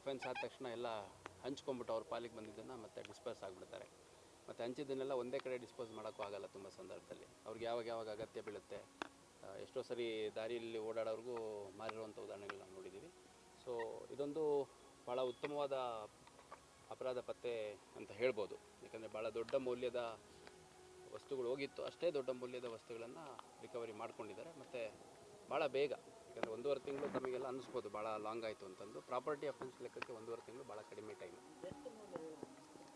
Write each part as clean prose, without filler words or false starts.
Offence ಆದ ತಕ್ಷಣ ಎಲ್ಲ ಹಂಚ್ಕೊಂಡ್ಬಿಟ್ಟು ಅವ್ರ ಪಾಲಿಗೆ ಬಂದಿದ್ದನ್ನು ಮತ್ತೆ ಡಿಸ್ಪರ್ಸ್ ಆಗಿಬಿಡ್ತಾರೆ. ಮತ್ತು ಹಂಚಿದ್ದನ್ನೆಲ್ಲ ಒಂದೇ ಕಡೆ ಡಿಸ್ಪೋಸ್ ಮಾಡೋಕ್ಕೂ ಆಗಲ್ಲ. ತುಂಬ ಸಂದರ್ಭದಲ್ಲಿ ಅವ್ರಿಗೆ ಯಾವಾಗ ಅಗತ್ಯ ಬೀಳುತ್ತೆ. ಎಷ್ಟೋ ಸರಿ ದಾರಿಯಲ್ಲಿ ಓಡಾಡೋರಿಗೂ ಮಾರಿರುವಂಥ ಉದಾಹರಣೆಗಳು ನಾವು ನೋಡಿದ್ದೀವಿ. ಸೊ ಇದೊಂದು ಭಾಳ ಉತ್ತಮವಾದ ಅಪರಾಧ ಪತ್ತೆ ಅಂತ ಹೇಳ್ಬೋದು. ಯಾಕಂದರೆ ಭಾಳ ದೊಡ್ಡ ಮೌಲ್ಯದ ವಸ್ತುಗಳು ಹೋಗಿತ್ತು, ಅಷ್ಟೇ ದೊಡ್ಡ ಮೌಲ್ಯದ ವಸ್ತುಗಳನ್ನು ರಿಕವರಿ ಮಾಡ್ಕೊಂಡಿದ್ದಾರೆ. ಮತ್ತು ಭಾಳ ಬೇಗ, ಯಾಕಂದರೆ 1.5 ತಿಂಗಳು ತಮಗೆಲ್ಲ ಅನ್ನಿಸ್ಬೋದು ಭಾಳ ಲಾಂಗ್ ಆಯಿತು ಅಂತಂದು. ಪ್ರಾಪರ್ಟಿ ಅಫೆನ್ಸ್ ಲೆಕ್ಕಕ್ಕೆ 1.5 ತಿಂಗಳು ಭಾಳ ಕಡಿಮೆ ಟೈಮ್.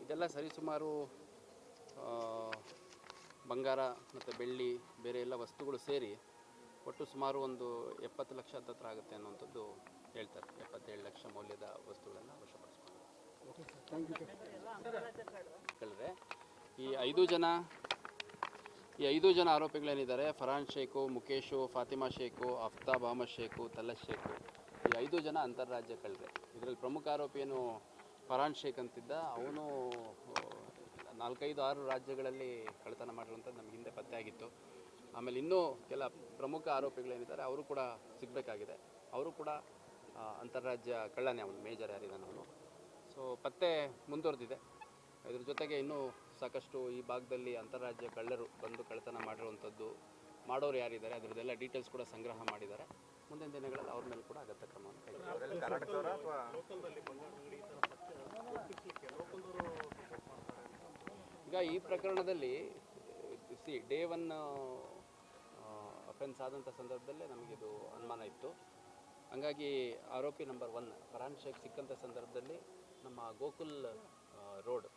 ಇದೆಲ್ಲ ಸರಿಸುಮಾರು ಬಂಗಾರ ಮತ್ತು ಬೆಳ್ಳಿ ಬೇರೆ ಎಲ್ಲ ವಸ್ತುಗಳು ಸೇರಿ ಒಟ್ಟು ಸುಮಾರು ಒಂದು 70 ಲಕ್ಷ ಹತ್ತಿರ ಆಗುತ್ತೆ ಅನ್ನುವಂಥದ್ದು ಹೇಳ್ತಾರೆ. 77 ಲಕ್ಷ ಮೌಲ್ಯದ ವಸ್ತುಗಳನ್ನು ವಶಪಡಿಸ್ಕೊಂಡ್ರೆ ಈ 5 ಜನ ಆರೋಪಿಗಳೇನಿದ್ದಾರೆ, ಫರಾನ್ ಶೇಖು, ಮುಕೇಶು, ಫಾತಿಮಾ ಶೇಖು, ಅಫ್ತಾಬ್ ಅಹಮದ್ ಶೇಖು, ತಲಸ್ ಶೇಖು, ಈ 5 ಜನ ಅಂತಾರಾಜ್ಯ ಕಳ್ಳರೆ. ಇದರಲ್ಲಿ ಪ್ರಮುಖ ಆರೋಪಿಯನ್ನು ಫರಾನ್ ಶೇಖ್ ಅಂತಿದ್ದ. ಅವನು 4-5-6 ರಾಜ್ಯಗಳಲ್ಲಿ ಕಳ್ಳತನ ಮಾಡಿರುವಂಥದ್ದು ನಮಗೆ ಹಿಂದೆ ಪತ್ತೆ ಆಗಿತ್ತು. ಆಮೇಲೆ ಇನ್ನೂ ಕೆಲ ಪ್ರಮುಖ ಆರೋಪಿಗಳೇನಿದ್ದಾರೆ ಅವರು ಕೂಡ ಸಿಗಬೇಕಾಗಿದೆ. ಅವರು ಕೂಡ ಅಂತಾರಾಜ್ಯ ಕಳ್ಳನೇ, ಅವನು ಮೇಜರ್ ಯಾರಿದ್ದಾನೆ ಅವನು. ಸೊ ಪತ್ತೆ ಮುಂದುವರೆದಿದೆ. ಇದ್ರ ಜೊತೆಗೆ ಇನ್ನೂ ಸಾಕಷ್ಟು ಈ ಭಾಗದಲ್ಲಿ ಅಂತಾರಾಜ್ಯ ಕಳ್ಳರು ಬಂದು ಕಳ್ಳತನ ಮಾಡಿರುವಂಥದ್ದು, ಮಾಡೋರು ಯಾರಿದ್ದಾರೆ ಅದರದ್ದೆಲ್ಲ ಡೀಟೇಲ್ಸ್ ಕೂಡ ಸಂಗ್ರಹ ಮಾಡಿದ್ದಾರೆ. ಮುಂದಿನ ದಿನಗಳಲ್ಲಿ ಅವ್ರ ಮೇಲೆ ಕೂಡ ಅಗತ್ಯ ಕ್ರಮವನ್ನು ಕೈಗೊಳ್ಳುತ್ತಾರೆ. ಈಗ ಈ ಪ್ರಕರಣದಲ್ಲಿ ಡೇ 1 ಅಫೆನ್ಸ್ ಆದಂಥ ಸಂದರ್ಭದಲ್ಲೇ ನಮಗಿದು ಅನುಮಾನ ಇತ್ತು. ಹಂಗಾಗಿ ಆರೋಪಿ ನಂಬರ್ 1 ಫರಾನ್ ಶೇಖ್ ಸಿಕ್ಕಂಥ ಸಂದರ್ಭದಲ್ಲಿ ನಮ್ಮ ಗೋಕುಲ್ ರೋಡ್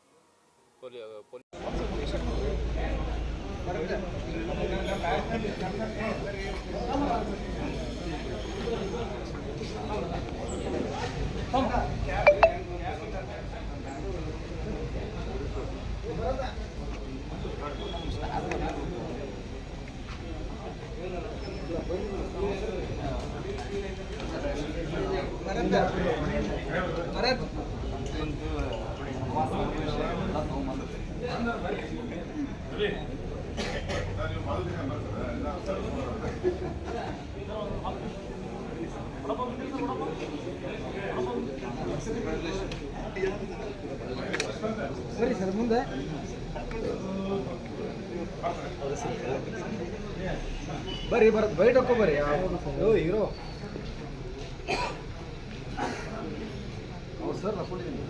ಸರಿ ಸರ್, ಮುಂದೆ ಬರ್ರಿ ಬೈಟ್ ಹಾಕೋ ಬರ್ರಿ. ಹೀರೋ ಅವ್ರು ಸರ್ ಹಾಕೊಂಡಿದ್ದೀನಿ.